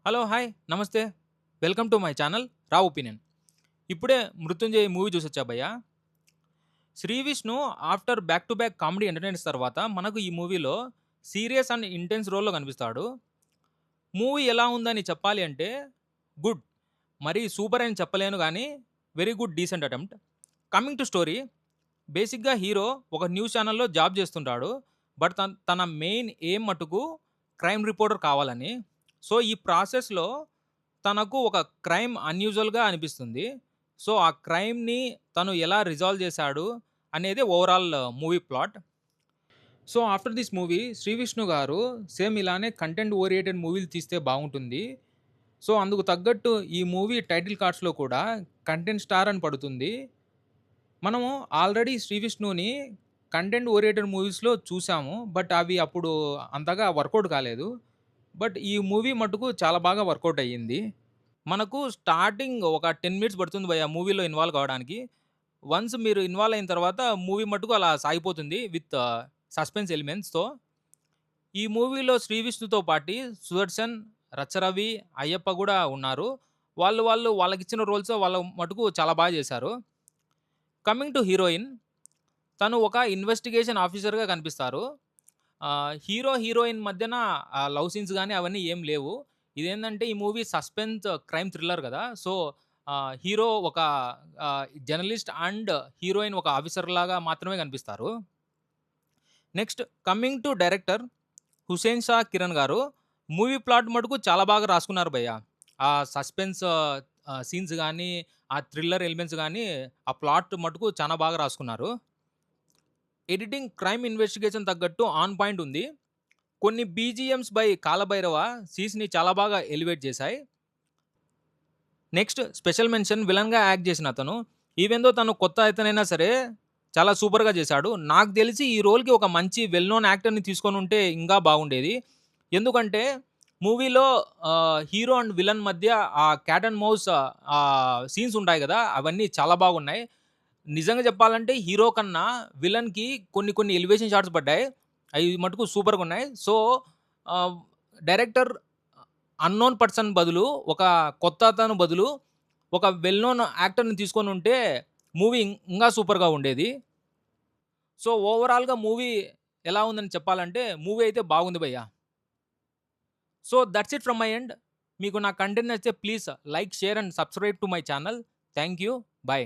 Hello! Hi! నమస్తే. Welcome to my channel 'raw opinion'. ఇప్పుడే 'Mrityunjay' movie చూసొచ్చా భయ్యా. 'Sree Vishnu' after back to back comedy entertainers తర్వాత మనకు ఈ మూవీలో సీరియస్ అండ్ ఇంటెన్స్ రోల్‌లో కనిపిస్తాడు. మూవీ ఎలా ఉందని చెప్పాలి అంటే గుడ్. మరీ సూపర్ అని చెప్పలేను గానీ very good decent attempt. Coming to story, బేసిక్‌గా హీరో ఒక న్యూస్ ఛానెల్‌లో జాబ్ చేస్తుంటాడు. బట్ తన మెయిన్ ఎయిమ్ మటుకు క్రైమ్ రిపోర్టర్ కావాలని. సో, ఈ ప్రాసెస్‌లో తనకు ఒక క్రైమ్ అన్‌యూజువల్‌గా అనిపిస్తుంది. సో, ఆ క్రైమ్‌ని తను ఎలా రిజాల్వ్ చేశాడు అనేది overall movie plot. So, after this movie 'Sree Vishnu' garu same ఇలానే కంటెంట్ ఓరియెంటెడ్ మూవీలు తీస్తే బాగుంటుంది. సో, అందుకు తగ్గట్టు ఈ మూవీ టైటిల్ కార్డ్స్‌లో కూడా కంటెంట్ స్టార్ అని పడుతుంది. మనము ఆల్రెడీ 'శ్రీ విష్ణుని' కంటెంట్ ఓరియెంటెడ్ మూవీస్‌లో చూసాము. బట్ అవి అప్పుడు అంతగా వర్కౌట్ కాలేదు. బట్ ఈ మూవీ మటుకు చాలా బాగా వర్కౌట్ అయ్యింది. మనకు స్టార్టింగ్ ఒక 10 మినిట్స్ పడుతుంది భయ్యా మూవీలో ఇన్వాల్వ్ కావడానికి. వన్స్ మీరు ఇన్వాల్వ్ అయిన తర్వాత మూవీ మట్టుకు అలా సాగిపోతుంది విత్ సస్పెన్స్ ఎలిమెంట్స్‌తో. ఈ మూవీలో 'శ్రీ విష్ణు'తో పాటి 'సుదర్శన్', 'రచ్చరవి', 'అయ్యప్ప' గూడా ఉన్నారు. వాళ్ళకిచ్చిన రోల్స్ వాళ్ళ మటుకు చాలా బాగా చేశారు. కమింగ్ టు హీరోయిన్, తను ఒక ఇన్వెస్టిగేషన్ ఆఫీసర్‌గా కనిపిస్తారు. హీరో, హీరోయిన్ మధ్యన లవ్ సీన్స్ గాని అవన్నీ ఏం లేవు. ఇదేందంటే ఈ మూవీ సస్పెన్స్ క్రైమ్ థ్రిల్లర్ గదా! సో, హీరో ఒక జర్నలిస్ట్ అండ్ హీరోయిన్ ఒక ఆఫీసర్‌లాగా మాత్రమే కనిపిస్తారు. Next coming to director 'Hussain Shah Kiran' గారు. మూవీ ప్లాట్ మటుకు చాలా బాగా రాసుకున్నారు భయ్యా. ఆ సస్పెన్స్ సీన్స్ గాని, ఆ థ్రిల్లర్ ఎలిమెంట్స్ గాని, ఆ ప్లాట్ మటుకు చానా బాగా రాసుకున్నారు. ఎడిటింగ్ క్రైమ్ ఇన్వెస్టిగేషన్ తగ్గట్టు ఆన్ పాయింట్ ఉంది. కొన్ని బీజీఎమ్స్ బై కాలభైరవ సీన్స్‌ని చాలా బాగా ఎలివేట్ చేశాయి. నెక్స్ట్ స్పెషల్ మెన్షన్ విలన్‌గా యాక్ట్ చేసిన అతను. ఈవెన్ దో తను కొత్త అతనైనా సరే చాలా సూపర్‌గా చేశాడు. నాకు తెలిసి ఈ రోల్‌కి ఒక మంచి వెల్ నోన్ యాక్టర్‌ని తీసుకొనుంటే ఇంకా బాగుండేది. ఎందుకంటే మూవీలో హీరో అండ్ విలన్ మధ్య ఆ క్యాట్ అండ్ మౌస్ సీన్స్ ఉంటాయి గదా! అవన్నీ చాలా బాగున్నాయి. నిజంగా చెప్పాలంటే హీరో కన్నా విలన్‌కి కొన్ని కొన్ని ఎలివేషన్ షాట్స్ పడ్డాయి. అయి మటుకు సూపర్‌గున్నాయి. సో, ఆహ్, డైరెక్టర్ అన్‌నోన్ పర్సన్ బదులు, ఒక కొత్త అతను బదులు, ఒక వెల్ నోన్ యాక్టర్‌ని తీసుకొనుంటే మూవీ ఇంగా సూపర్‌గా ఉండేది. సో, ఓవరాల్‌గా మూవీ ఎలా ఉందని చెప్పాలంటే, మూవీ అయితే బాగుంది భయ్యా. So, that's it from my end. మీకు నా కంటెంట్ నచ్చితే please like, share and subscribe to my channel. Thank you. By.